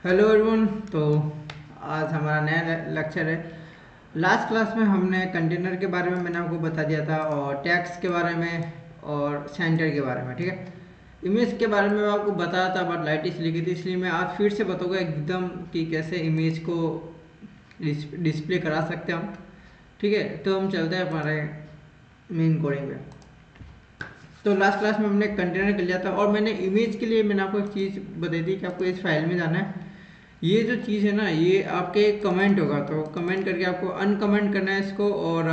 Hello everyone. तो आज हमारा नया लेक्चर है। लास्ट क्लास में हमने कंटेनर के बारे में मैंने आपको बता दिया था और टैग्स के बारे में और सेंटर के बारे में, ठीक है। इमेज के बारे में मैं आपको बताया था बट लाइट इसलिए की थी, इसलिए मैं आज फिर से बताऊंगा एकदम कि कैसे इमेज को डिस्प्ले करा सकते हैं हम, ठीक है। तो हम चलते हैं हमारे मेन कोडिंग पे। तो लास्ट क्लास में हमने कंटेनर कर लिया था और मैंने इमेज के लिए मैंने आपको एक चीज़ बताई थी कि आपको इस फाइल में जाना है। ये जो चीज़ है ना, ये आपके कमेंट होगा, तो कमेंट करके आपको अनकमेंट करना है इसको, और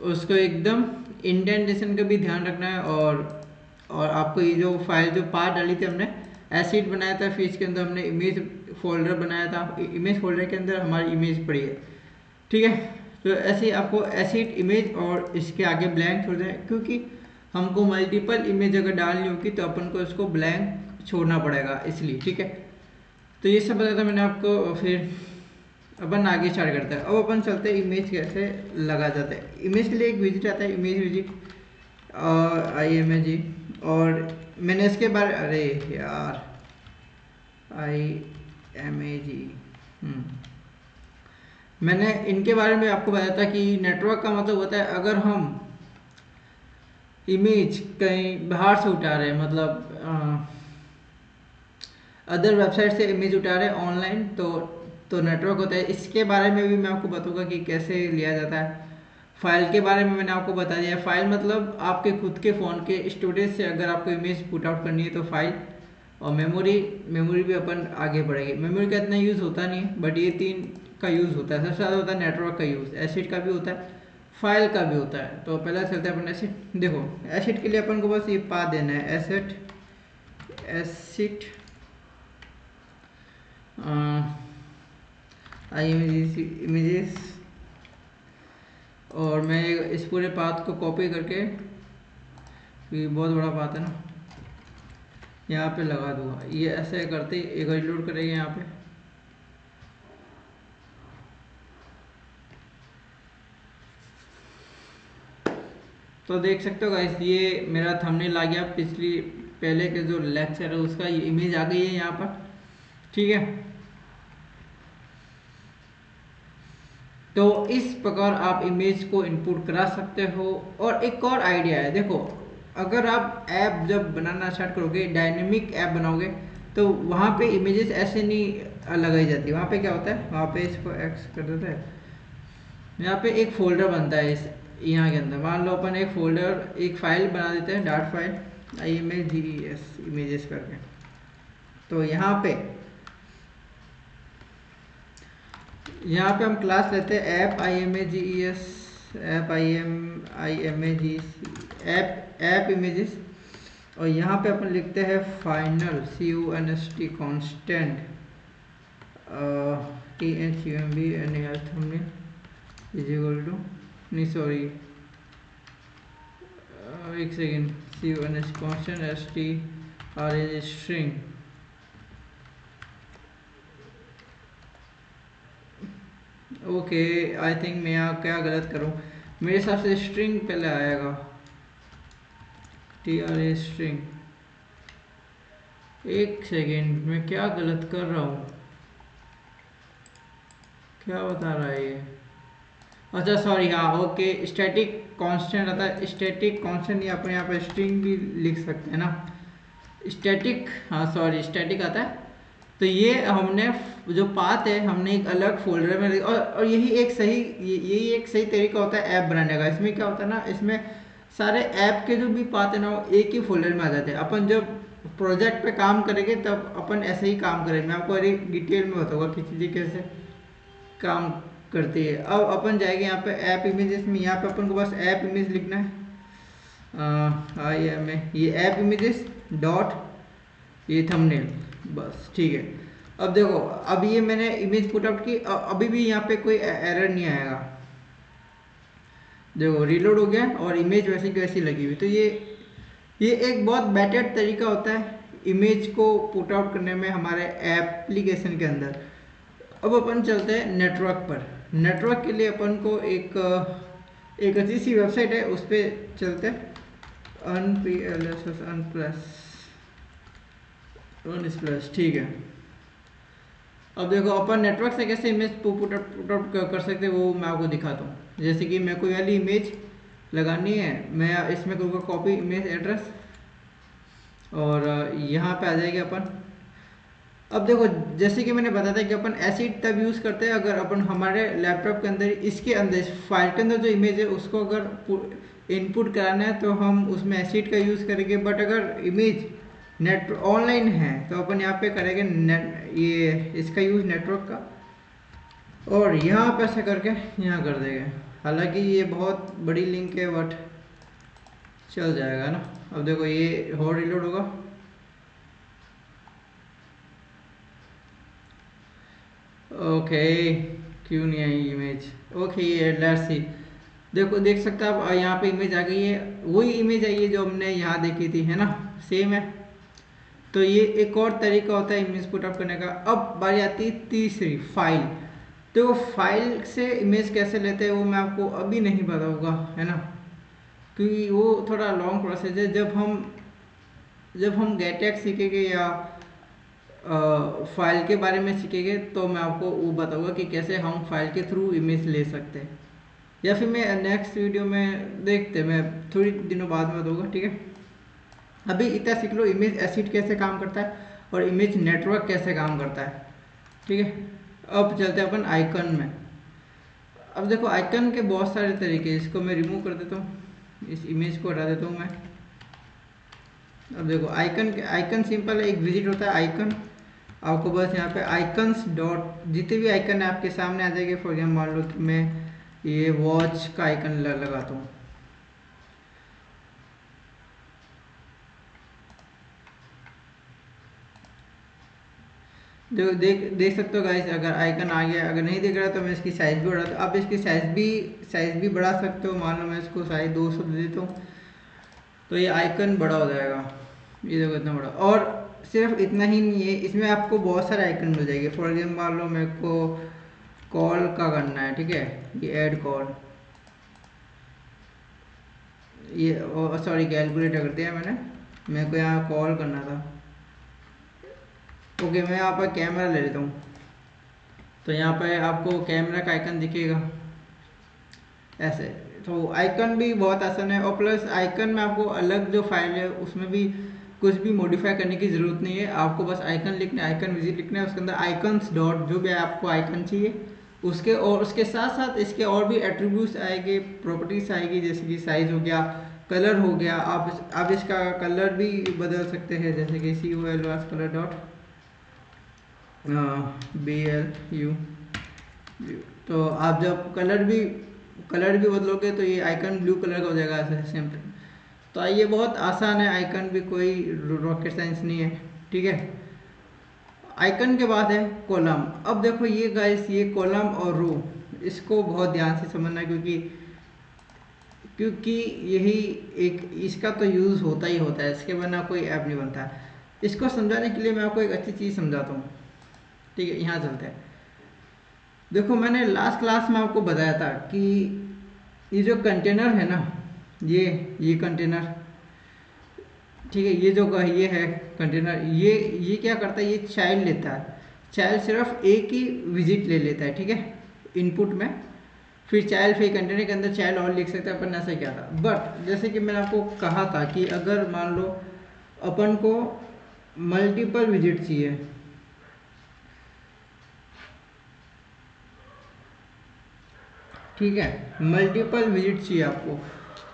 उसको एकदम इंडेंटेशन का भी ध्यान रखना है। और आपको ये जो फाइल जो पार्ट डाली थी हमने, एसिड बनाया था, फिर इसके अंदर हमने इमेज फोल्डर बनाया था, इमेज फोल्डर के अंदर हमारी इमेज पड़ी है, ठीक है। तो ऐसे ही आपको एसिड इमेज और इसके आगे ब्लैंक छोड़ दें, क्योंकि हमको मल्टीपल इमेज अगर डालनी होगी तो अपन को इसको ब्लैंक छोड़ना पड़ेगा, इसलिए, ठीक है। तो ये सब बताया था मैंने आपको। फिर अपन आगे स्टार्ट करते हैं। अब अपन चलते हैं इमेज कैसे लगा जाता है। इमेज के लिए एक विजिट आता है, इमेज विजिट और IMG। और मैंने इसके बारे, अरे यार, IMG, मैंने इनके बारे में आपको बताया था कि नेटवर्क का मतलब होता है अगर हम इमेज कहीं बाहर से उठा रहे हैं, मतलब अदर वेबसाइट से इमेज उठा रहे हैं ऑनलाइन, तो नेटवर्क होता है। इसके बारे में भी मैं आपको बताऊंगा कि कैसे लिया जाता है। फाइल के बारे में मैंने आपको बता दिया है। फाइल मतलब आपके खुद के फ़ोन के स्टोरेज से अगर आपको इमेज पुट आउट करनी है तो फाइल। और मेमोरी, मेमोरी भी अपन आगे बढ़ेगी। मेमोरी का इतना यूज़ होता नहीं है, बट ये तीन का यूज़ होता है। सबसे ज़्यादा होता है नेटवर्क का यूज़, एसिड का भी होता है, फाइल का भी होता है। तो पहला चलते हैं अपन एसिड। देखो, एसिड के लिए अपन को बस ये पा देना है, एसिड एसिड इमेजेस। और मैं इस पूरे पाथ को कॉपी करके, ये बहुत बड़ा पाथ है ना, यहाँ पे लगा दूंगा। ये ऐसे करते ही एक रिलोड करेंगे यहाँ पे। तो देख सकते हो गाइस, ये मेरा थंबनेल आ गया। पहले के जो लेक्चर है उसका ये इमेज आ गई है यहाँ पर, ठीक है। तो इस प्रकार आप इमेज को इनपुट करा सकते हो। और एक और आइडिया है, देखो, अगर आप ऐप जब बनाना स्टार्ट करोगे, डायनेमिक ऐप बनाओगे, तो वहाँ पे इमेजेस ऐसे नहीं लगाई जाती। वहाँ पे क्या होता है, वहाँ पे इसको एक्स कर देते हैं, यहाँ पे एक फोल्डर बनता है इस यहाँ के अंदर। मान लो अपन एक फोल्डर, एक फाइल बना देते हैं, डॉट फाइल IMAGES इमेजेस करके। तो यहाँ पे हम क्लास लेते हैं app IMAGES, app app images. और यहाँ पे अपन लिखते हैं फाइनल, CONST कांस्टेंट, THUMB हमने इज इक्वल टू, नहीं सॉरी, एक second, CONST constant STR is string. Okay, I think मैं यहाँ क्या गलत करूँ, मेरे हिसाब से स्ट्रिंग पहले आएगा, TR स्ट्रिंग। एक सेकेंड, मैं क्या गलत कर रहा हूँ, क्या बता रहा है ये। अच्छा सॉरी, हाँ ओके, स्टैटिक कांस्टेंट आता है। स्टैटिक कांस्टेंट या अपने यहाँ पे स्ट्रिंग भी लिख सकते हैं ना, स्टैटिक, हाँ सॉरी, स्टैटिक आता है। तो ये हमने जो पाथ है हमने एक अलग फोल्डर में, और यही एक सही तरीका होता है ऐप बनाने का। इसमें क्या होता है ना, इसमें सारे ऐप के जो भी पाथ है ना वो एक ही फोल्डर में आ जाते हैं। अपन जब प्रोजेक्ट पे काम करेंगे तब अपन ऐसे ही काम करेंगे। मैं आपको एक डिटेल में बताऊंगा कि चीज़ें कैसे काम करती है। अब अपन जाएंगे यहाँ पे ऐप इमेजेस में, यहाँ पे अपन को बस ऐप इमेज लिखना है, ये ऐप इमेजेस डॉट, ये थंबनेल, बस ठीक है। अब देखो, अब ये मैंने इमेज पुट आउट की, अभी भी यहाँ पे कोई एरर नहीं आएगा। देखो रीलोड हो गया और इमेज वैसी की वैसी लगी हुई। तो ये एक बहुत बेटर तरीका होता है इमेज को पुट आउट करने में हमारे एप्लीकेशन के अंदर। अब अपन चलते हैं नेटवर्क पर। नेटवर्क के लिए अपन को एक अच्छी सी वेबसाइट है, उस पर चलते हैं, अनप्लस, ठीक है। अब देखो अपन नेटवर्क से कैसे इमेज पुट आउट कर सकते हैं वो मैं आपको दिखाता हूँ। जैसे कि मेरे को वाली इमेज लगानी है, मैं इसमें करूँगा कॉपी इमेज एड्रेस और यहाँ पे आ जाएगा अपन। अब देखो जैसे कि मैंने बताया था कि अपन ऐसे तब यूज़ करते हैं अगर अपन हमारे लैपटॉप के अंदर इसके अंदर फाइल के अंदर जो इमेज है उसको अगर इनपुट कराना है तो हम उसमें एसिड का यूज़ करेंगे। बट अगर इमेज नेट ऑनलाइन है तो अपन यहाँ पे करेंगे नेट, ये इसका यूज़ नेटवर्क का, और यहाँ पे ऐसे करके यहाँ कर देंगे। हालांकि ये बहुत बड़ी लिंक है बट चल जाएगा ना। अब देखो ये हो रिलोड होगा, ओके क्यों नहीं आई इमेज, ओके ये लेट्स सी। देखो देख सकते हैं आप यहाँ पे इमेज आ गई है, वही इमेज आई है जो हमने यहाँ देखी थी, है ना, सेम है। तो ये एक और तरीका होता है इमेज पुट अप करने का। अब बारी आती है तीसरी, फाइल। तो फाइल से इमेज कैसे लेते हैं वो मैं आपको अभी नहीं बताऊंगा, है ना, क्योंकि वो थोड़ा लॉन्ग प्रोसेस है। जब हम गेटएक्स सीखेंगे या फाइल के बारे में सीखेंगे तो मैं आपको वो बताऊंगा कि कैसे हम फाइल के थ्रू इमेज ले सकते हैं, या फिर मैं नेक्स्ट वीडियो में देखते, मैं थोड़ी दिनों बाद में दूंगा, ठीक है। अभी इतना सीख लो इमेज एसिड कैसे काम करता है और इमेज नेटवर्क कैसे काम करता है, ठीक है। अब चलते हैं अपन आइकन में। अब देखो आइकन के बहुत सारे तरीके, इसको मैं रिमूव कर देता हूँ, इस इमेज को हटा देता हूँ मैं। अब देखो आइकन सिंपल है, एक विजिट होता है आइकन। आपको बस यहाँ पे आइकन्स डॉट जितने भी आइकन है आपके सामने आ जाएंगे। फॉर एग्जाम्पल मान लो कि मैं ये वॉच का आइकन लगाता हूँ, देखो देख सकते हो गाइस, अगर आइकन आ गया। अगर नहीं दिख रहा तो मैं इसकी साइज भी बढ़ाता हूँ। आप इसकी साइज भी बढ़ा सकते हो। मान लो मैं इसको साइज 200 दे देता हूँ तो ये आइकन बड़ा हो जाएगा। ये देखो इतना बड़ा। और सिर्फ इतना ही नहीं है, इसमें आपको बहुत सारे आइकन मिल जाएंगे। फॉर एग्जाम्पल मान लो मेरे को कॉल का करना है, ठीक है, ये ऐड कॉल, ये सॉरी कैलकुलेटर कर दिया मैंने, मेरे को यहाँ कॉल करना था। ओके मैं यहाँ पर कैमरा ले लेता हूँ, तो यहाँ पे आपको कैमरा का आइकन दिखेगा ऐसे। तो आइकन भी बहुत आसान है, और प्लस आइकन में आपको अलग जो फाइल है उसमें भी कुछ भी मॉडिफाई करने की ज़रूरत नहीं है। आपको बस आइकन लिखना है, आइकन विजिट लिखना है, उसके अंदर आइकन्स डॉट जो भी आपको आइकन चाहिए उसके, और उसके साथ साथ इसके और भी एट्रीब्यूट्स आएंगे, प्रॉपर्टीज आएगी, जैसे कि साइज हो गया, कलर हो गया। आप इसका कलर भी बदल सकते हैं, जैसे कि COL कलर डॉट BLU। तो आप जब कलर भी बदलोगे तो ये आइकन ब्लू कलर का हो जाएगा ऐसे सिंपल। तो ये बहुत आसान है, आइकन भी कोई रॉकेट साइंस नहीं है, ठीक है। आइकन के बाद है कॉलम। अब देखो ये गाइस, ये कॉलम और रो, इसको बहुत ध्यान से समझना है, क्योंकि यही एक इसका तो यूज़ होता ही होता है, इसके बिना कोई ऐप नहीं बनता। इसको समझाने के लिए मैं आपको एक अच्छी चीज़ समझाता हूँ, ठीक है। यहाँ चलते हैं। देखो मैंने लास्ट क्लास में आपको बताया था कि ये जो कंटेनर है ना, ये कंटेनर, ठीक है, ये है कंटेनर, ये क्या करता है, ये चाइल्ड लेता है। चाइल्ड सिर्फ एक ही विजिट ले लेता है, ठीक है, इनपुट में। फिर चाइल्ड, फिर कंटेनर के अंदर चाइल्ड और लिख सकते हैं, अपन ऐसा क्या था। बट जैसे कि मैंने आपको कहा था कि अगर मान लो अपन को मल्टीपल विजिट चाहिए, ठीक है, मल्टीपल विजिट चाहिए आपको,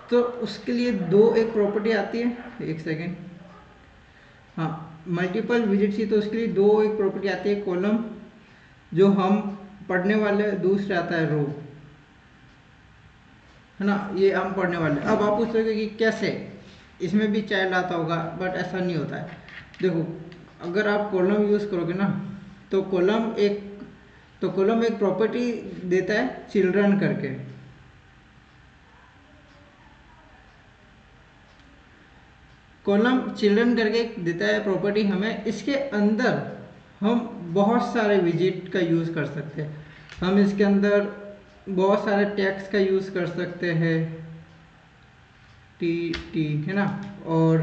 तो उसके लिए एक प्रॉपर्टी आती है, एक सेकेंड, हाँ, मल्टीपल विजिट चाहिए तो उसके लिए एक प्रॉपर्टी आती है, कॉलम जो हम पढ़ने वाले, दूसरा आता है रो, है ना, ये हम पढ़ने वाले। अब आप पूछोगे कि कैसे, इसमें भी चाइल्ड आता होगा, बट ऐसा नहीं होता है। देखो अगर आप कॉलम यूज़ करोगे ना तो कॉलम एक प्रॉपर्टी देता है चिल्ड्रन करके। कॉलम चिल्ड्रन करके देता है प्रॉपर्टी हमें, इसके अंदर हम बहुत सारे विजिट का यूज़ कर सकते हैं। हम इसके अंदर बहुत सारे टैग्स का यूज़ कर सकते हैं, टी है ना, और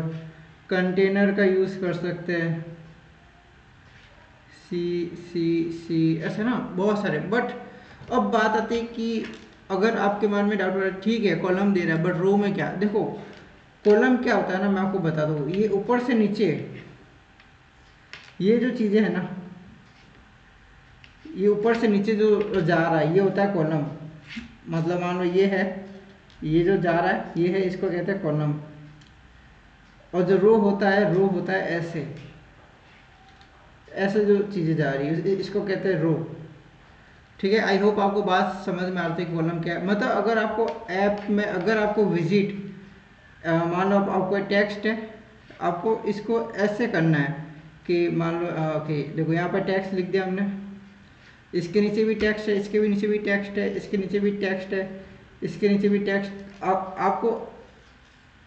कंटेनर का यूज़ कर सकते हैं, सी ऐसे ना बहुत सारे। बट अब बात आती है कि अगर आपके मन में डाउट हो रहा है, ठीक है कॉलम दे रहा है बट रो में क्या, देखो कॉलम क्या होता है ना, मैं आपको बता दूँ, ये ऊपर से नीचे ये जो चीज़ें है ना, ये ऊपर से नीचे जो जा रहा है ये होता है कॉलम। मतलब मान लो ये है, ये जो जा रहा है ये है, इसको कहते हैं कॉलम। और जो रो होता है, रो होता है ऐसे ऐसे जो चीज़ें जा रही है इसको कहते हैं रो। ठीक है, आई होप आपको बात समझ में आती है कि कॉलम क्या है। मतलब अगर आपको ऐप में अगर आपको विजिट, मान लो आपको टेक्स्ट है, आपको इसको ऐसे करना है कि मान लो ओके देखो यहाँ पर टेक्स्ट लिख दिया हमने, इसके नीचे भी टेक्स्ट है, इसके भी नीचे भी टेक्स्ट है, इसके नीचे भी टेक्स्ट है, इसके नीचे भी टेक्स्ट। आपको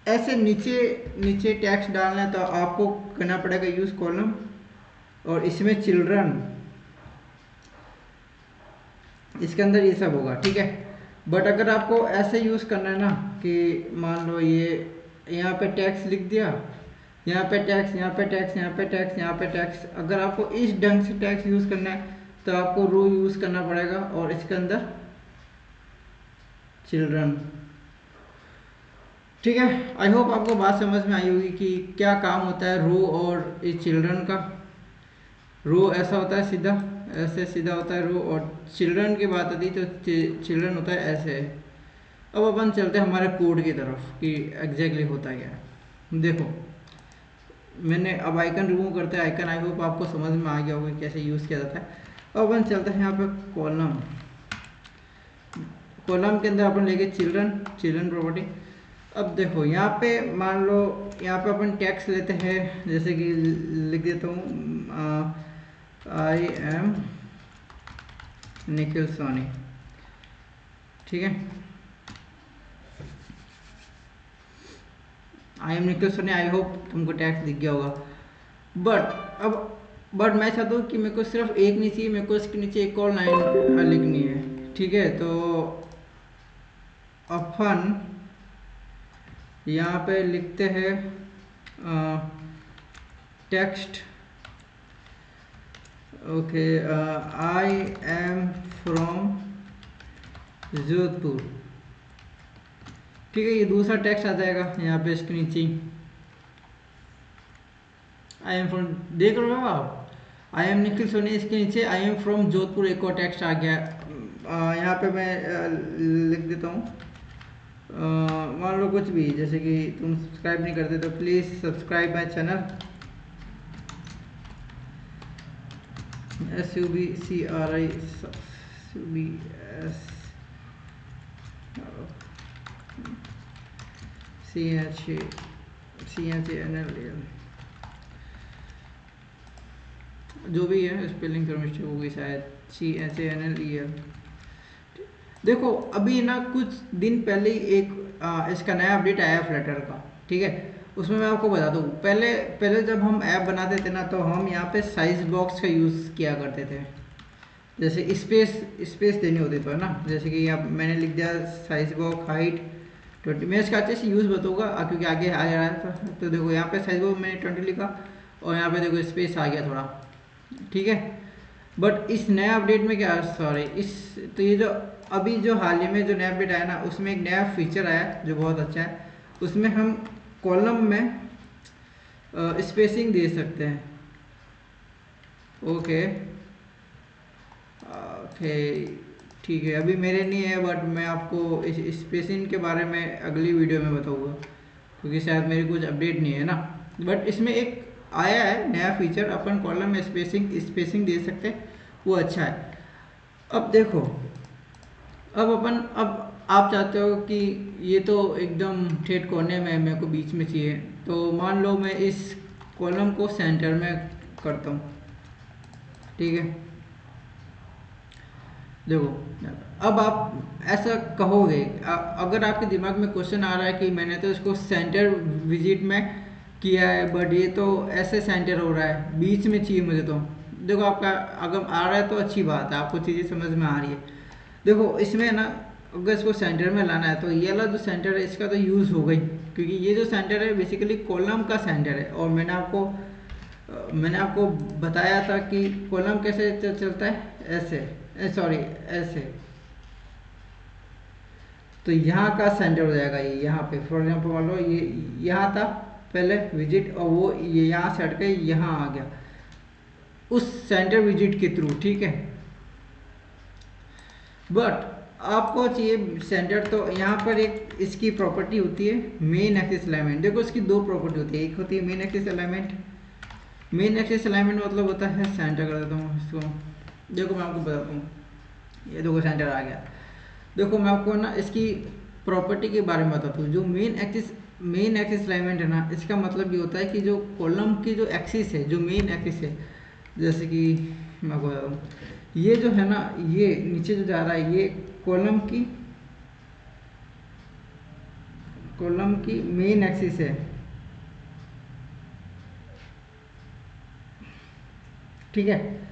ऐसे नीचे नीचे टेक्स्ट डालना है तो आपको करना पड़ेगा यूज़ कॉलम। और इसमें चिल्ड्रन, इसके अंदर ये सब होगा, ठीक है। बट अगर आपको ऐसे यूज़ करना है ना कि मान लो ये यहाँ पे टैक्स लिख दिया, यहाँ पे टैक्स, यहाँ पे टैक्स, यहाँ पे टैक्स, यहाँ पे टैक्स, अगर आपको इस ढंग से टैक्स यूज़ करना है तो आपको रो यूज़ करना पड़ेगा और इसके अंदर चिल्ड्रन। ठीक है, आई होप आपको बात समझ में आई होगी कि क्या काम होता है रो और इस चिल्ड्रन का। रो ऐसा होता है सीधा, ऐसे सीधा होता है रो, और चिल्ड्रन की बात आती है तो चिल्ड्रन होता है ऐसे। अब अपन चलते हैं हमारे कोड की तरफ कि एग्जैक्टली होता क्या है। देखो मैंने अब आइकन रिमूव करते हैं, आइकन आई होप आपको समझ में आ गया होगा कैसे यूज़ किया जाता है। अब अपन चलते हैं यहाँ पे कॉलम, कॉलम के अंदर अपन लेके चिल्ड्रन प्रॉपर्टी। अब देखो यहाँ पे मान लो यहाँ पे अपन टेक्स्ट लेते हैं, जैसे कि लिख देता हूँ आई एम निखिल सोनी, ठीक है, I am Nikhil Soni. I hope तुमको टेक्स्ट दिख गया होगा। बट मैं चाहता हूँ कि मेरे को सिर्फ एक नहीं चाहिए, मेरे को इसके नीचे एक और लाइन लिखनी है, ठीक है। तो अपन यहाँ पे लिखते हैं text, okay, I am from Jodhpur, ठीक है। ये दूसरा टेक्स्ट आ जाएगा यहाँ पे इसके नीचे, आई एम फ्रॉम, देख रहे हो आप, आई एम निखिल सोनी, इसके नीचे आई एम फ्रॉम जोधपुर एक और टेक्स्ट आ गया। यहाँ पे मैं लिख देता हूँ, मान लो कुछ भी, जैसे कि तुम सब्सक्राइब नहीं करते तो please subscribe my channel, SUBCRI CHANNL, जो भी है स्पेलिंग थोड़ी मिस्टेक होगी शायद, CHANNEL। देखो अभी ना कुछ दिन पहले ही एक इसका नया अपडेट आया फ्लटर का, ठीक है। उसमें मैं आपको बता दूँ, पहले जब हम ऐप बनाते थे ना तो हम यहाँ पे साइज बॉक्स का यूज़ किया करते थे, जैसे स्पेस देनी होती तो है ना, जैसे कि यहाँ मैंने लिख दिया साइज बॉक्स हाइट 20। मैं इसका अच्छे से यूज़ बताऊँगा क्योंकि आगे आ रहा था। तो देखो यहाँ पे साइज बॉक्स मैंने 20 लिखा और यहाँ पे देखो स्पेस आ गया थोड़ा, ठीक है। बट इस नए अपडेट में क्या, सॉरी इस, तो ये जो अभी जो हाल ही में जो नया अपडेट आया ना उसमें एक नया फीचर आया जो बहुत अच्छा है। उसमें हम कॉलम में स्पेसिंग दे सकते हैं, ओके ठीक है। अभी मेरे नहीं है बट मैं आपको इस स्पेसिंग के बारे में अगली वीडियो में बताऊंगा क्योंकि शायद मेरी कुछ अपडेट नहीं है ना। बट इसमें एक आया है नया फीचर, अपन कॉलम में स्पेसिंग दे सकते हैं, वो अच्छा है। अब देखो अब आप चाहते हो कि ये तो एकदम ठेठ कोने में मेरे को बीच में चाहिए, तो मान लो मैं इस कॉलम को सेंटर में करता हूँ, ठीक है। देखो अब आप ऐसा कहोगे, अगर आपके दिमाग में क्वेश्चन आ रहा है कि मैंने तो इसको सेंटर विजिट में किया है बट ये तो ऐसे सेंटर हो रहा है, बीच में चाहिए मुझे। तो देखो आपका अगर आ रहा है तो अच्छी बात है, आपको चीज़ें समझ में आ रही है। देखो इसमें ना अगर इसको सेंटर में लाना है तो ये वाला जो सेंटर है इसका तो यूज़ हो गई, क्योंकि ये जो सेंटर है बेसिकली कॉलम का सेंटर है। और मैंने आपको मैंने आपको बताया था कि कॉलम कैसे चलता है, ऐसे, सॉरी ऐसे। तो यहाँ का सेंटर हो जाएगा ये, यहाँ पे फॉर एग्जांपल मान लो ये यहाँ था पहले विजिट, और वो ये यहाँ से हट के यहाँ आ गया उस सेंटर विजिट के थ्रू, ठीक है। बट आपको चाहिए सेंटर, तो यहाँ पर एक इसकी प्रॉपर्टी होती है मेन एक्सिस अलाइनमेंट। देखो इसकी दो प्रॉपर्टी होती है, एक होती है main axis alignment. Main axis alignment मतलब होता है, सेंटर कर देता हूँ इसको, देखो मैं आपको बताता हूँ, ये देखो सेंटर आ गया। देखो मैं आपको ना इसकी प्रॉपर्टी के बारे में बताता हूँ। जो मेन एक्सिस अलाइनमेंट है ना, इसका मतलब ये होता है कि जो कॉलम की जो एक्सिस है, जो मेन एक्सिस है, जैसे कि मैं आपको बताता हूँ, ये जो है ना, ये नीचे जो जा रहा है, ये कॉलम की मेन एक्सिस है, ठीक है।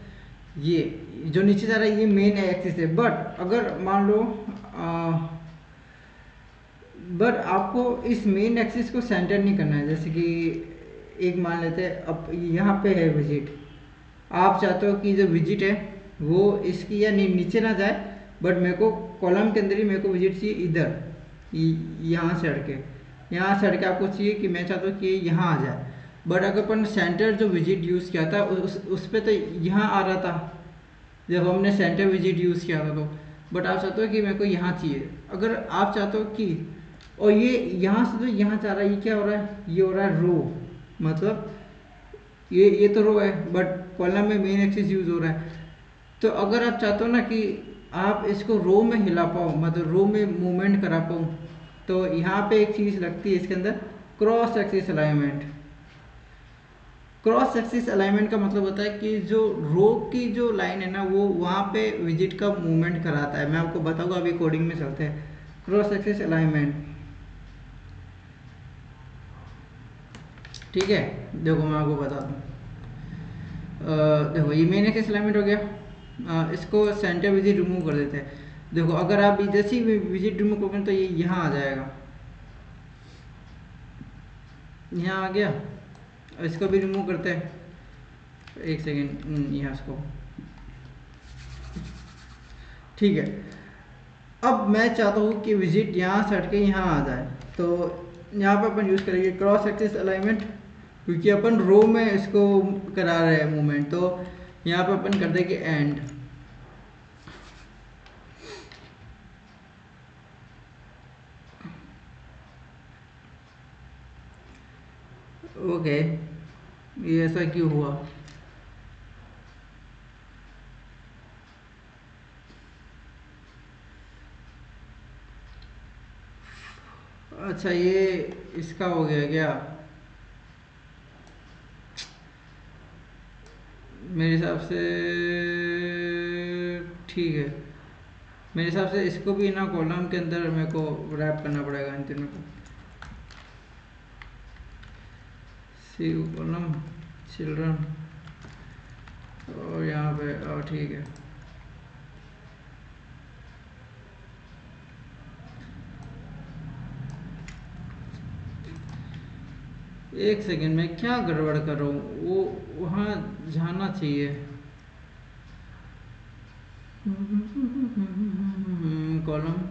ये जो नीचे जा रहा है ये मेन एक्सिस है। बट अगर मान लो बट आपको इस मेन एक्सिस को सेंटर नहीं करना है। जैसे कि एक मान लेते हैं, अब यहाँ पे है विजिट, आप चाहते हो कि जो विजिट है वो इसकी या नीचे ना जाए, बट मेरे को कॉलम के अंदर ही मेरे को विजिट चाहिए, इधर यहाँ से हट के, यहाँ से हट के आपको चाहिए कि मैं चाहता हूँ कि यहाँ आ जाए। बट अगर अपन सेंटर जो विजिट यूज़ किया था उस पर तो यहाँ आ रहा था जब हमने सेंटर विजिट यूज़ किया था। तो बट आप चाहते हो कि मेरे को यहाँ चाहिए। अगर आप चाहते हो कि, और ये यहाँ से जो यहाँ जा रहा है, ये क्या हो रहा है, ये हो रहा है रो, मतलब ये तो रो है, बट कॉलम में मेन एक्सिस यूज हो रहा है। तो अगर आप चाहते हो ना कि आप इसको रो में हिला पाओ, मतलब रो में मूवमेंट करा पाओ, तो यहाँ पे एक चीज़ लगती है इसके अंदर, cross axis alignment. Cross axis alignment का मतलब होता है कि जो रो की जो लाइन है ना, वो वहाँ पे विजिट का मूवमेंट कराता है। मैं आपको बताऊंगा, अभी कोडिंग में चलते हैं। क्रॉस एक्सिस अलाइनमेंट, ठीक है। देखो मैं आपको बताता हूँ, देखो ये मेन एक्सिस अलाइनमेंट हो गया। इसको सेंटर विजिट रिमूव कर देते हैं। देखो अगर आप जैसे ही विजिट रिमूव करोगे तो ये यहाँ आ जाएगा, यहाँ आ गया। इसको भी रिमूव करते हैं, एक सेकेंड, यहाँ इसको, ठीक है। अब मैं चाहता हूँ कि विजिट यहाँ से हट के यहाँ आ जाए, तो यहाँ पे अपन यूज़ करेंगे क्रॉस एक्सिस अलाइनमेंट, क्योंकि अपन रो में इसको करा रहे हैं मूवमेंट। तो यहाँ पे अपन कर देंगे एंड, ओके। ये ऐसा क्यों हुआ? अच्छा ये इसका हो गया क्या? मेरे हिसाब से ठीक है, मेरे हिसाब से इसको भी ना कॉलम के अंदर मेरे को रैप करना पड़ेगा इन तीनों को। सी कॉलम चिल्ड्रन, और यहाँ पे ठीक है। एक सेकेंड में क्या गड़बड़ कर रहा हूँ, वो वहाँ जाना चाहिए। कॉलम,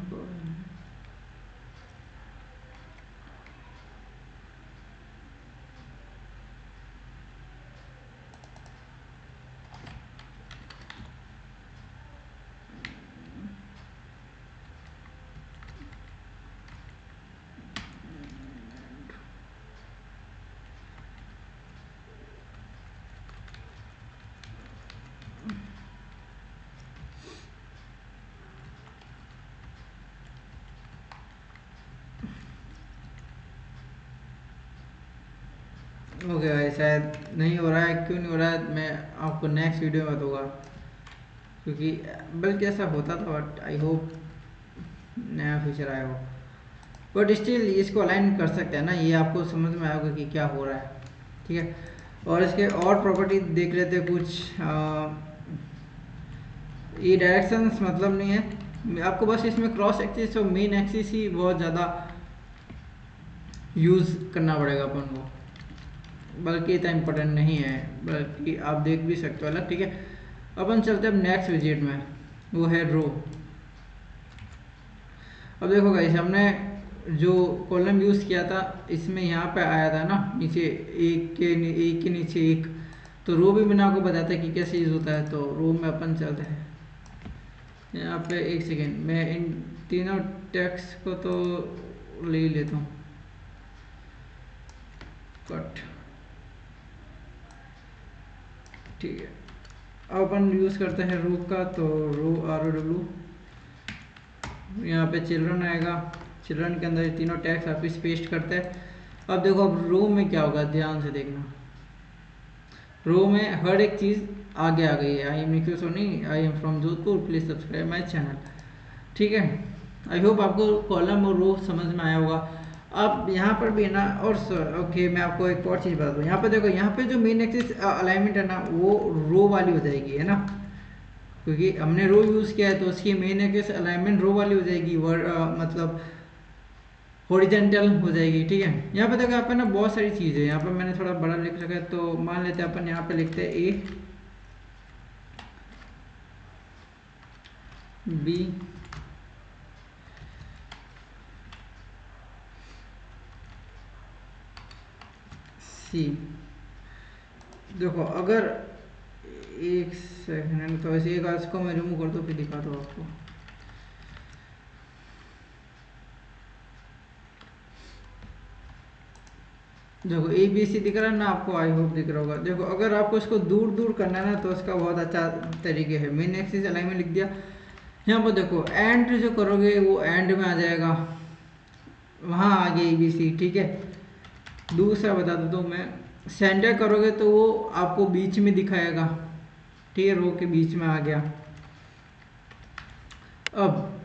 ओके भाई, शायद नहीं हो रहा है। क्यों नहीं हो रहा है मैं आपको नेक्स्ट वीडियो में बताऊँगा, क्योंकि बल्कि ऐसा होता था, बट आई होप नया फीचर आया हो। बट स्टिल इसको अलाइन कर सकते हैं ना, ये आपको समझ में आएगा कि क्या हो रहा है, ठीक है। और इसके और प्रॉपर्टी देख लेते हैं कुछ। ये डायरेक्शंस मतलब नहीं है आपको, बस इसमें क्रॉस एक्सिस और मेन एक्सिस ही बहुत ज़्यादा यूज़ करना पड़ेगा अपन को। बल्कि इतना इम्पोर्टेंट नहीं है, बल्कि आप देख भी सकते हो अलग। ठीक है, अपन चलते हैं अब नेक्स्ट विजिट में, वो है रो। अब देखो गाइस, हमने जो कॉलम यूज़ किया था इसमें यहाँ पे आया था ना नीचे एक के नीचे एक, तो रो भी मैंने आपको बताया था कि कैसे यूज़ होता है। तो रो में अपन चलते हैं यहाँ पे। एक सेकेंड, मैं इन तीनों टेक्स्ट को तो ले ही लेता हूँ, कट। ठीक है, अब अपन यूज़ करते हैं रो का, तो रो ROW, यहाँ पे चिल्ड्रन आएगा, चिल्ड्रन के अंदर ये तीनों टैग्स आप इस पेस्ट करते हैं। अब देखो अब रो में क्या होगा, ध्यान से देखना। रो में हर एक चीज़ आगे आ गई है। I am Nikhil Soni, I am from Jodhpur, please subscribe my channel. ठीक है, आई होप आपको कॉलम और रो समझ में आया होगा। अब यहाँ पर भी है ना, और ओके मैं आपको एक और चीज़ बता दूँ। यहाँ पर देखो, यहाँ पे जो मेन एक्सिस अलाइनमेंट है ना वो रो वाली हो जाएगी, है ना, क्योंकि हमने रो यूज़ किया है तो उसकी मेन एक्सिस अलाइनमेंट रो वाली हो जाएगी, मतलब हॉरिजॉन्टल हो जाएगी। ठीक है, यहाँ पे देखो, यहाँ पे ना बहुत सारी चीज़ है। यहाँ पे मैंने थोड़ा बड़ा लिख रखा है, तो मान लेते हैं अपन यहाँ पे लिखते हैं ABC। देखो अगर एक सेकंड, तो ऐसे एक आज को मैं रिमूव कर दूँ फिर दिखा दो आपको। देखो ABC दिख रहा है ना आपको, आई होप दिख रहा होगा। देखो अगर आपको इसको दूर दूर करना है ना तो इसका बहुत अच्छा तरीके है। मेन एक्सिस अलाइनमेंट लिख दिया, यहाँ पर देखो एंड जो करोगे वो एंड में आ जाएगा, वहाँ आ गया ABC। ठीक है, दूसरा बता देता हूँ मैं, सेंटर करोगे तो वो आपको बीच में दिखाएगा। ठीक है, रो के बीच में आ गया। अब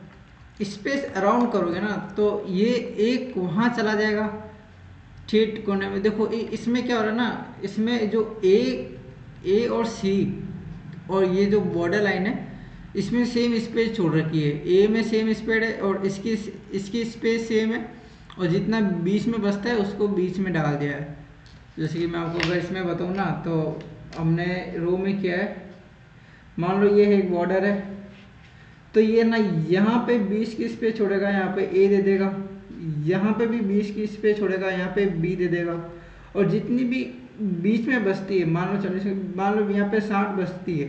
स्पेस अराउंड करोगे ना तो ये एक वहाँ चला जाएगा ठीक कोने में। देखो इसमें क्या हो रहा है ना, इसमें जो ए और सी और ये जो बॉर्डर लाइन है इसमें सेम स्पेस छोड़ रखी है। ए में सेम स्पेस है और इसकी स्पेस सेम है, और जितना बीच में बचता है उसको बीच में डाल दिया है। जैसे कि मैं आपको अगर इसमें बताऊँ ना, तो हमने रो में किया है, मान लो ये है एक बॉर्डर है, तो ये ना यहाँ पे 20 की स्पेस छोड़ेगा, यहाँ पे ए दे देगा, यहाँ पे भी 20 की स्पेस छोड़ेगा, यहाँ पे बी दे देगा, और जितनी भी बीच में बचती है, मान लो 40, मान लो यहाँ पे 60 बचती है,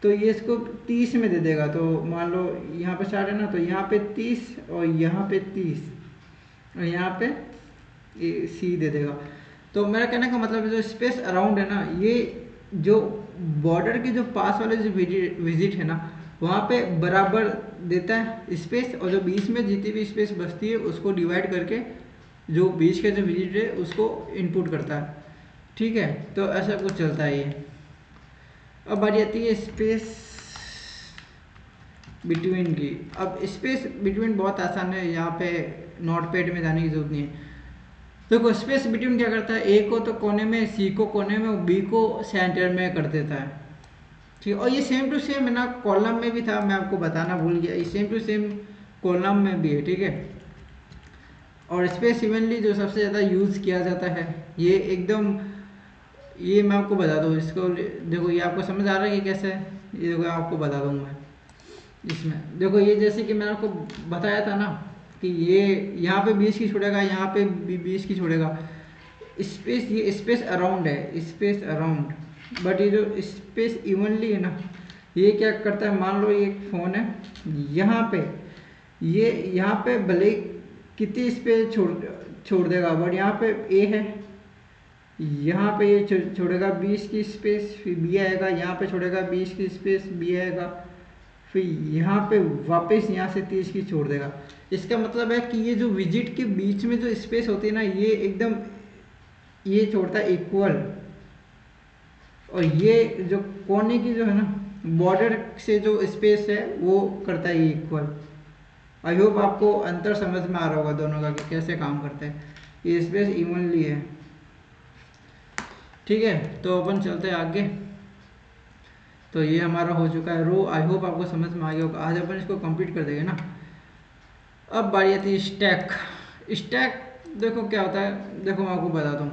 तो ये इसको 30 में दे देगा। तो मान लो यहाँ पे 60 है ना, तो यहाँ पे 30 और यहाँ पे 30 और यहाँ पे सी दे देगा। तो मेरा कहने का मतलब जो स्पेस अराउंड है ना, ये जो बॉर्डर के जो पास वाले जो विजिट है ना वहाँ पे बराबर देता है स्पेस, और जो बीच में जितनी भी स्पेस बचती है उसको डिवाइड करके जो बीच के जो विजिट है उसको इनपुट करता है। ठीक है, तो ऐसा कुछ चलता है ये। अब बारी आती है स्पेस बिटवीन की। अब स्पेस बिटवीन बहुत आसान है, यहाँ पे नोटपैड में जाने की जरूरत नहीं है। देखो स्पेस बिटवीन क्या करता है, ए को तो कोने में, सी को कोने में, बी को सेंटर में कर देता है। ठीक है, और ये सेम टू सेम है ना कॉलम में भी था, मैं आपको बताना भूल गया, ये सेम टू सेम कॉलम में भी है। ठीक है, और स्पेस इवनली जो सबसे ज़्यादा यूज़ किया जाता है, ये एकदम, ये मैं आपको बता दूँ इसको। देखो ये आपको समझ आ रहा है कि कैसे है, ये देखो आपको बता दूँ मैं इसमें। देखो ये जैसे कि मैंने आपको बताया था ना कि ये यहाँ पे 20 की छोड़ेगा, यहाँ पे भी 20 की छोड़ेगा। स्पेस, ये स्पेस अराउंड है, स्पेस अराउंड, बट ये जो स्पेस इवनली है ना, ये क्या करता है, मान लो ये एक फ़ोन है, यहाँ पे ये यहाँ पे भले कितनी स्पेस छोड़ देगा, बट यहाँ पे ए है, यहाँ पे ये छोड़ेगा 20 की स्पेस, फिर बी आएगा, यहाँ पे छोड़ेगा 20 की स्पेस, बी आएगा, फिर यहाँ पे वापस यहाँ से 30 की छोड़ देगा। इसका मतलब है कि ये जो विजिट के बीच में जो स्पेस होती है ना, ये एकदम ये छोड़ता है इक्वल, और ये जो कोने की जो है ना बॉर्डर से जो स्पेस है वो करता है इक्वल। आई होप आपको अंतर समझ में आ रहा होगा दोनों का कि कैसे काम करते हैं। ये स्पेस इवनली है। ठीक है, तो अपन चलते हैं आगे। तो ये हमारा हो चुका है रो। आई होप आपको समझ में आ गया होगा। आज अपन इसको कंप्लीट कर देंगे ना। अब बारी आती है स्टैक। स्टैक देखो क्या होता है, देखो मैं आपको बता दूँ,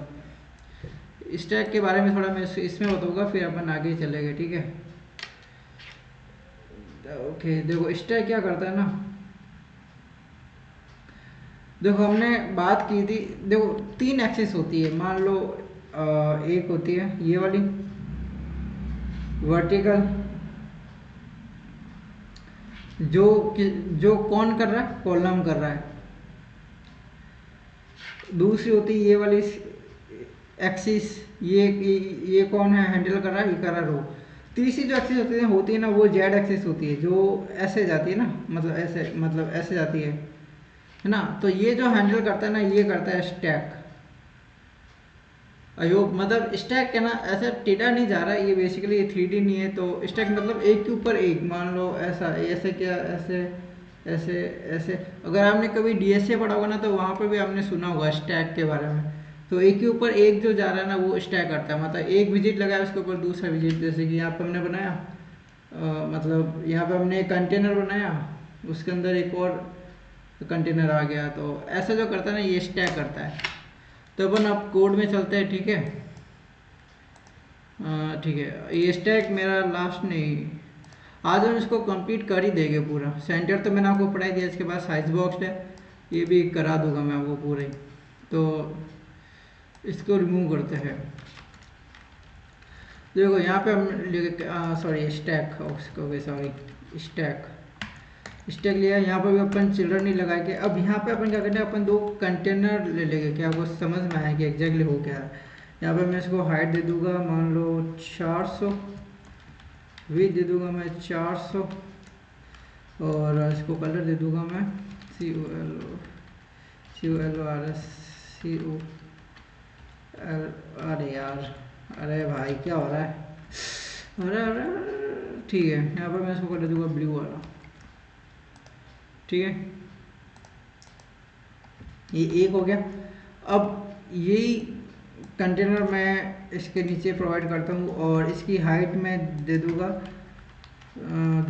स्टैक के बारे में थोड़ा मैं इसमें बताऊंगा, फिर अपन आगे चलेंगे, ठीक है। ओके, देखो स्टैक क्या करता है ना, देखो हमने बात की थी, देखो 3 एक्सिस होती है, मान लो एक होती है ये वाली वर्टिकल, जो कौन कर रहा है, कॉलम कर रहा है। दूसरी होती है ये वाली एक्सिस, ये कौन है, हैंडल कर रहा है, ये कर रहा है रो। तीसरी जो एक्सिस होती है ना, वो जेड एक्सिस होती है, जो ऐसे जाती है ना, मतलब ऐसे जाती है ना। तो ये जो हैंडल करता है ना, ये करता है स्टैक। अयो मतलब स्टैक के ना ऐसा टेढ़ा नहीं जा रहा है, ये बेसिकली 3D नहीं है। तो स्टैक मतलब एक के ऊपर एक, मान लो ऐसा, ऐसे क्या, ऐसे ऐसे ऐसे। अगर आपने कभी डीएसए पढ़ा होगा ना, तो वहाँ पर भी आपने सुना होगा स्टैक के बारे में। तो एक के ऊपर एक जो जा रहा है ना, वो स्टैक करता है। मतलब एक विजिट लगाया उसके ऊपर दूसरा विजिट, जैसे कि यहाँ पर हमने बनाया, मतलब यहाँ पे हमने एक कंटेनर बनाया, उसके अंदर एक और कंटेनर आ गया। तो ऐसा जो करता है ना, ये स्टैक करता है। तो अपन अब कोड में चलते हैं, ठीक है। ठीक है, ये स्टैक मेरा लास्ट नहीं, आज हम इसको कंप्लीट कर ही देंगे पूरा। सेंटर तो मैंने आपको पढ़ाई दिया, इसके बाद साइज बॉक्स है, ये भी करा दूंगा मैं आपको पूरे। तो इसको रिमूव करते हैं। देखो यहाँ पे हम sorry stack, sorry stack stack लिया। यहाँ पर भी अपन चिल्ड्रन नहीं लगा के, अब यहाँ पे अपन क्या करते हैं, अपन 2 कंटेनर ले लेंगे। क्या आपको समझ में आया कि एग्जैक्टली हो क्या है। यहाँ पे मैं इसको हाइट दे दूंगा, मान लो 400, विड्थ दे दूंगा मैं 400, और इसको कलर दे दूंगा मैं COLORS अरे यार, अरे भाई क्या हो रहा है, अरे अरे, ठीक है। यहाँ पर मैं इसको कर दूंगा ब्लू वाला, ठीक है। ये एक हो गया। अब यही कंटेनर मैं इसके नीचे प्रोवाइड करता हूँ, और इसकी हाइट मैं दे दूंगा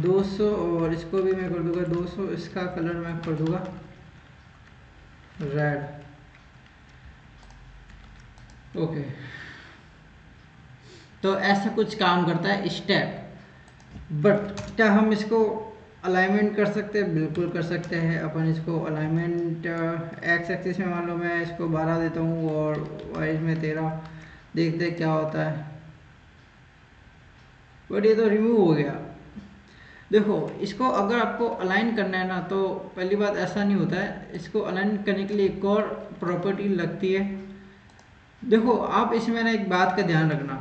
200, और इसको भी मैं कर दूंगा 200। इसका कलर मैं कर दूंगा रेड, ओके। तो ऐसा कुछ काम करता है स्टैक। बट क्या हम इसको अलाइनमेंट कर सकते हैं? बिल्कुल कर सकते हैं। अपन इसको अलाइनमेंट एक्स एक्सिस में मान लो मैं इसको 12 देता हूँ, और वाई में 13, देखते हैं क्या होता है। बट ये तो रिमूव हो गया। देखो इसको अगर आपको अलाइन करना है ना, तो पहली बात ऐसा नहीं होता है। इसको अलाइन करने के लिए एक और प्रॉपर्टी लगती है। देखो आप इसमें ना एक बात का ध्यान रखना,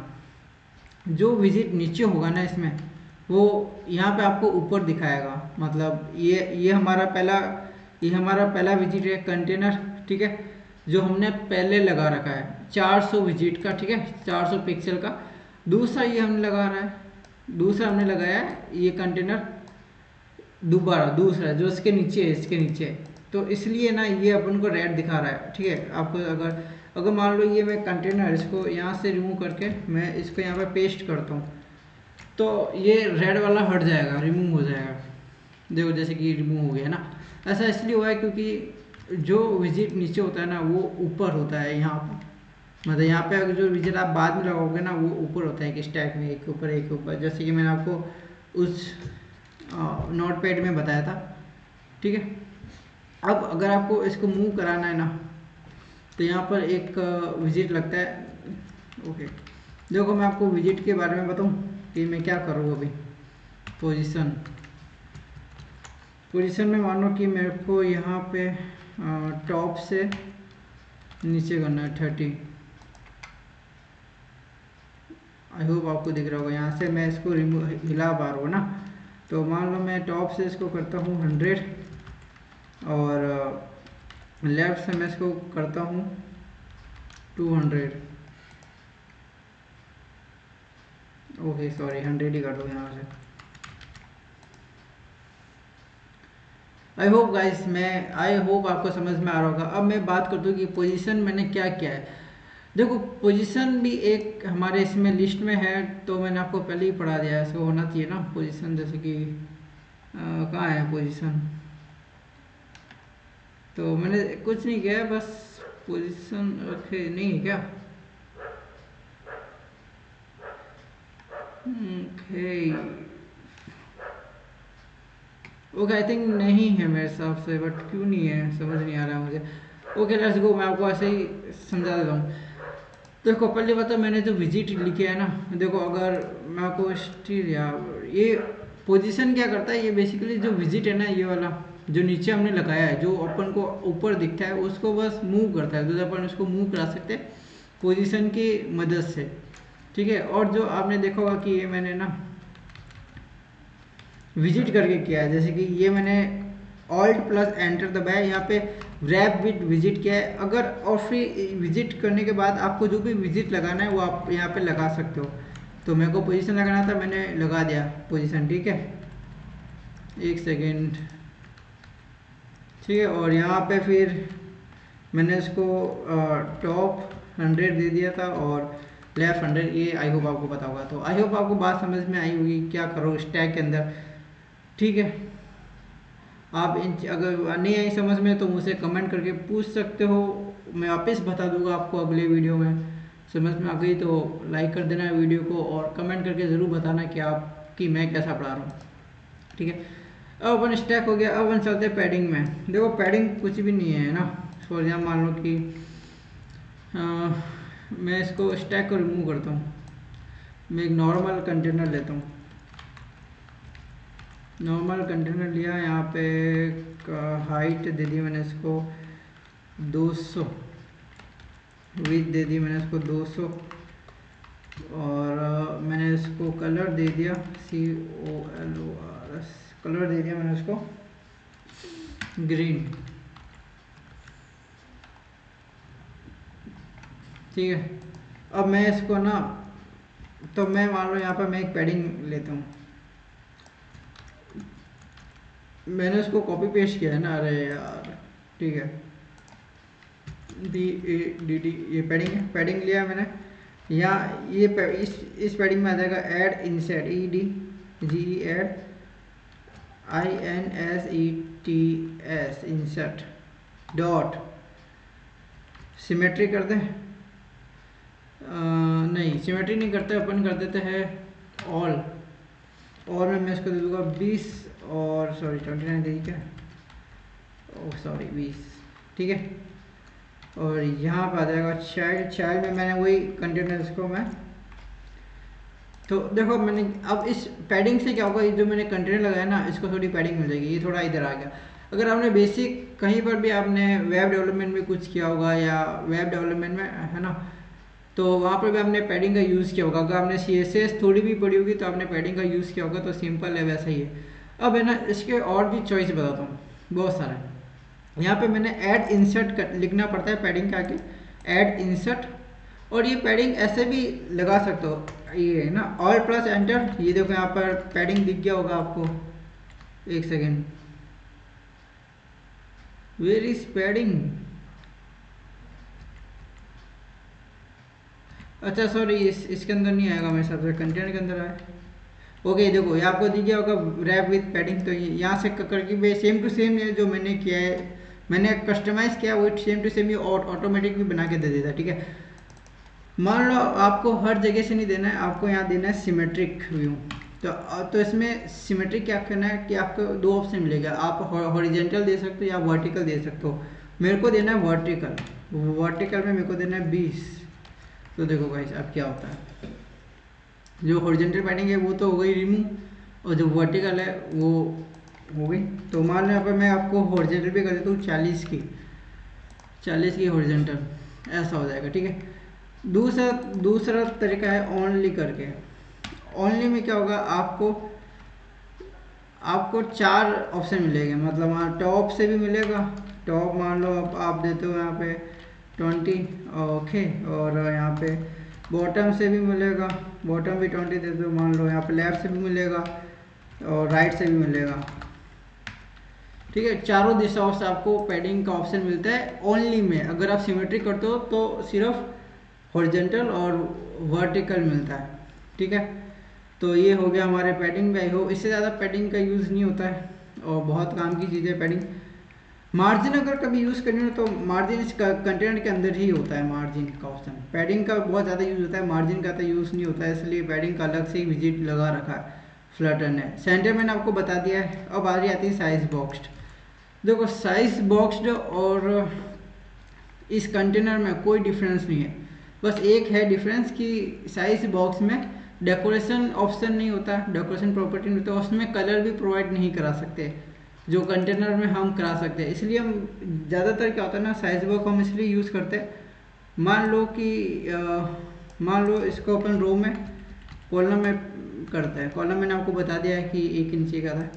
जो विजिट नीचे होगा ना इसमें, वो यहाँ पे आपको ऊपर दिखाएगा। मतलब ये हमारा पहला विजिट है कंटेनर, ठीक है, जो हमने पहले लगा रखा है 400 विजिट का, ठीक है, 400 पिक्सल का। दूसरा ये हमने लगा रहा है, दूसरा हमने लगाया है ये कंटेनर दोबारा, दूसरा जो इसके नीचे है, इसके नीचे। तो इसलिए ना ये अपन को रेड दिखा रहा है, ठीक है। आपको अगर अगर मान लो ये मैं कंटेनर इसको यहाँ से रिमूव करके मैं इसको यहाँ पे पेस्ट करता हूँ, तो ये रेड वाला हट जाएगा, रिमूव हो जाएगा। देखो जैसे कि रिमूव हो गया ना। ऐसा इसलिए हुआ है क्योंकि जो विजिट नीचे होता है ना, वो ऊपर होता है यहाँ पर। मतलब यहाँ पे अगर जो विजिट आप बाद में लगाओगे ना, वो ऊपर होता है कि स्टैक में एक के ऊपर एक के ऊपर, जैसे कि मैंने आपको उस नोट पैड में बताया था, ठीक है। अब अगर आपको इसको मूव कराना है ना, तो यहाँ पर एक विजिट लगता है, ओके। देखो मैं आपको विजिट के बारे में बताऊँ कि मैं क्या करूँ अभी। पोजीशन में मान लो कि मेरे को यहाँ पे टॉप से नीचे करना है 30। आई होप आपको दिख रहा होगा। यहाँ से मैं इसको रिमूव हिला पा रहा हूँ ना। तो मान लो मैं टॉप से इसको करता हूँ 100, और लेफ्ट से मैं इसको करता हूँ 200। ओके सॉरी, 100 ही कर दो यहाँ से। आई होप आपको समझ में आ रहा होगा। अब मैं बात करता हूँ कि पोजीशन मैंने क्या किया है। देखो पोजीशन भी एक हमारे इसमें लिस्ट में है, तो मैंने आपको पहले ही पढ़ा दिया है, इसको होना चाहिए ना पोजीशन। जैसे कि कहाँ है पोजीशन, तो मैंने कुछ नहीं किया है, बस पोजीशन रखे नहीं है क्या। ओके ओके, आई थिंक नहीं है मेरे हिसाब से, बट क्यों नहीं है समझ नहीं आ रहा मुझे। ओके लेट्स गो, मैं आपको ऐसे ही समझा देता हूँ। देखो पहले बता, मैंने जो विजिट लिखे है ना, देखो अगर मैं आपको स्टिल या ये पोजीशन क्या करता है, ये बेसिकली जो विजिट है ना, ये वाला जो नीचे हमने लगाया है, जो अपन को ऊपर दिखता है उसको बस मूव करता है, तो अपन उसको मूव करा सकते हैं पोजीशन की मदद से, ठीक है। और जो आपने देखा होगा कि ये मैंने ना विजिट करके किया है, जैसे कि ये मैंने ऑल्ट प्लस एंटर दबाया, यहाँ पे रैप विद विजिट किया है। अगर और फिर विजिट करने के बाद आपको जो भी विजिट लगाना है वो आप यहाँ पे लगा सकते हो। तो मेरे को पोजीशन लगाना था, मैंने लगा दिया पोजीशन, ठीक है। एक सेकेंड, ठीक है। और यहाँ पे फिर मैंने इसको टॉप 100 दे दिया था और लेफ्ट 100, ये आई होप आपको पता होगा। तो आई होप आपको बात समझ में आई होगी क्या करो स्टैक के अंदर, ठीक है। आप इन अगर नहीं आई समझ में तो मुझसे कमेंट करके पूछ सकते हो, मैं वापस बता दूंगा आपको अगले वीडियो में। समझ में आ गई तो लाइक कर देना वीडियो को और कमेंट करके ज़रूर बताना कि आपकी मैं कैसा पढ़ा रहा हूँ, ठीक है। अब अपन स्टैक हो गया, अब अपन चलते हैं पैडिंग में। देखो पैडिंग कुछ भी नहीं है ना, फॉर एग्जाम्पल मान लो कि मैं इसको स्टैक को रिमूव करता हूँ, मैं एक नॉर्मल कंटेनर लेता हूँ, नॉर्मल कंटेनर लिया, यहाँ पे हाइट दे दी मैंने इसको 200, विड्थ दे दी मैंने इसको 200 और मैंने इसको कलर दे दिया COLORS, कलर दे दिया मैंने इसको ग्रीन, ठीक है। अब मैं इसको ना, तो मैं मान लो यहाँ पर मैं एक पैडिंग लेता हूँ, मैंने उसको कॉपी पेस्ट किया है ना, अरे यार, ठीक है, DADD, ये पैडिंग है, पैडिंग लिया मैंने। यहाँ ये इस पैडिंग में आ जाएगा add insert, EDGE add INSETS insert dot symmetry कर दें। नहीं सिमेट्री नहीं करते, अपन कर देते हैं ऑल, और मैं इसको दे दूँगा 20 और सॉरी 29 दे क्या, ओह सॉरी 20, ठीक है। और यहाँ पर आ जाएगा चाइल्ड में मैंने वही कंटेनर इसको मैं, तो देखो मैंने अब इस पैडिंग से क्या होगा, ये जो मैंने कंटेनर लगाया ना इसको थोड़ी पैडिंग मिल जाएगी, ये थोड़ा इधर आ गया। अगर आपने बेसिक कहीं पर भी आपने वेब डेवलपमेंट में कुछ किया होगा या वेब डेवलपमेंट में है ना, तो वहाँ पर भी आपने पैडिंग का यूज़ किया होगा। अगर आपने CSS थोड़ी भी पढ़ी होगी तो आपने पैडिंग का यूज़ किया होगा, तो सिंपल है वैसा ही है। अब है ना इसके और भी चॉइस बताता हूँ, बहुत सारे। यहाँ पे मैंने ऐड इंसर्ट लिखना पड़ता है पैडिंग के आगे, ऐड इंसर्ट, और ये पैडिंग ऐसे भी लगा सकते हो, ये है ना ऑल प्लस एंटर, ये देखो यहाँ पर पैडिंग दिख गया होगा आपको, एक सेकेंड, वेयर इज पैडिंग, अच्छा सॉरी इसके अंदर नहीं आएगा मेरे हिसाब से, कंटेंट के अंदर आए। ओके देखो ये आपको दिख गया होगा रैप विद पैडिंग, तो यहाँ से करके सेम टू सेम है जो मैंने किया है, मैंने कस्टमाइज किया वो सेम टू सेम ये ऑटोमेटिक भी बना के दे देता, ठीक है। मान लो आपको हर जगह से नहीं देना है, आपको यहाँ देना है सिमेट्रिक व्यू, तो इसमें सिमेट्रिक क्या करना है कि आपको दो ऑप्शन मिलेगा, आप हॉरिजेंटल दे सकते हो या वर्टिकल दे सकते हो। मेरे को देना है वर्टिकल, वर्टिकल में मेरे को देना है 20। तो देखो गाइस अब क्या होता है, जो हॉरिजेंटल पैडिंग है वो तो हो गई रिमूव, और जो वर्टिकल है वो हो गई। तो मान लो यहाँ पर मैं आपको हॉरिजेंटल भी कर देता हूँ 40 की हॉरिजेंटल, ऐसा हो जाएगा, ठीक है। दूसरा तरीका है ओनली करके, ओनली में क्या होगा, आपको 4 ऑप्शन मिलेंगे, मतलब वहाँ टॉप से भी मिलेगा, टॉप मान लो आप देते हो यहाँ पे 20, ओके, और यहाँ पे बॉटम से भी मिलेगा, बॉटम भी 20 दे दो मान लो, यहाँ पे लेफ्ट से भी मिलेगा और राइट से भी मिलेगा, ठीक है। चारों दिशाओं से आपको पैडिंग का ऑप्शन मिलता है ओनली में। अगर आप सिमेट्रिक करते हो तो सिर्फ हॉरिजेंटल और वर्टिकल मिलता है, ठीक है। तो ये हो गया हमारे पैडिंग में, हो इससे ज़्यादा पैडिंग का यूज़ नहीं होता है और बहुत काम की चीज़ है पैडिंग। मार्जिन अगर कभी यूज़ करनी हो तो मार्जिन इस कंटेनर के अंदर ही होता है, मार्जिन का ऑप्शन। पैडिंग का बहुत ज़्यादा यूज़ होता है, मार्जिन का तो यूज़ नहीं होता है, इसलिए पैडिंग का अलग से ही विजिट लगा रखा है फ्लटर ने। सेंटर मैंने आपको बता दिया है। अब आ रही आती है साइज बॉक्स्ड। देखो साइज बॉक्स्ड और इस कंटेनर में कोई डिफरेंस नहीं है, बस एक है डिफरेंस कि साइज बॉक्स में डेकोरेशन ऑप्शन नहीं होता, डेकोरेशन प्रॉपर्टी नहीं होता, उसमें कलर भी प्रोवाइड नहीं करा सकते जो कंटेनर में हम करा सकते हैं। इसलिए हम ज़्यादातर क्या होता है ना, साइज बॉक्स हम इसलिए यूज़ करते हैं। मान लो इसको अपन रो में कॉलम में करते हैं। कॉलम मैंने आपको बता दिया है कि 1 इंची का था।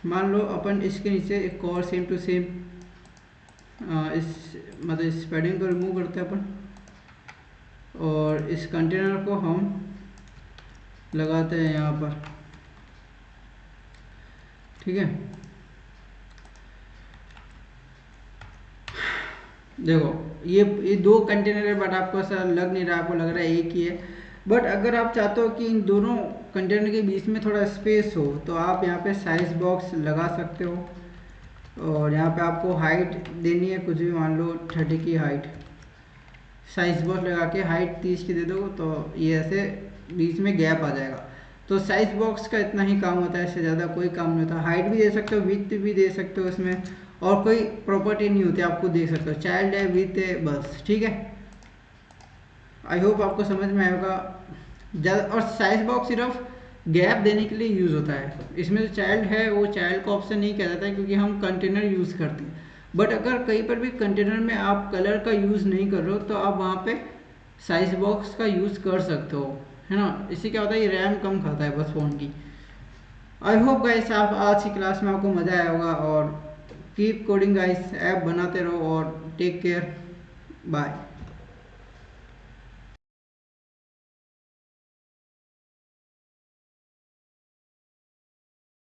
मान लो अपन इसके नीचे एक और सेम टू सेम इस पैडिंग को रिमूव करते हैं अपन, और इस कंटेनर को हम लगाते हैं यहाँ पर, ठीक है। देखो ये 2 कंटेनर है, बट आपको ऐसा लग नहीं रहा, आपको लग रहा है एक ही है। बट अगर आप चाहते हो कि इन दोनों कंटेनर के बीच में थोड़ा स्पेस हो तो आप यहाँ पे साइज बॉक्स लगा सकते हो, और यहाँ पे आपको हाइट देनी है कुछ भी, मान लो 30 की हाइट, साइज बॉक्स लगा के हाइट 30 की दे दो तो ये ऐसे बीच में गैप आ जाएगा। तो साइज बॉक्स का इतना ही काम होता है, इससे ज़्यादा कोई काम नहीं होता। हाइट भी दे सकते हो, विड्थ भी दे सकते हो इसमें, और कोई प्रॉपर्टी नहीं होती, आपको देख सकते हो चाइल्ड है, विड्थ है, बस, ठीक है। आई होप आपको समझ में आएगा ज़्यादा। और साइज बॉक्स सिर्फ गैप देने के लिए यूज़ होता है। इसमें जो चाइल्ड है वो चाइल्ड का ऑप्शन नहीं किया जाता है, क्योंकि हम कंटेनर यूज़ करते हैं। बट अगर कहीं पर भी कंटेनर में आप कलर का यूज़ नहीं कर रहे हो तो आप वहाँ पे साइज बॉक्स का यूज़ कर सकते हो, है ना। इससे क्या होता है, ये रैम कम खाता है बस फ़ोन की। आई होप गाइस आप आज की क्लास में आपको मज़ा आया होगा, और कीप कोडिंग गाइस, ऐप बनाते रहो और टेक केयर, बाय।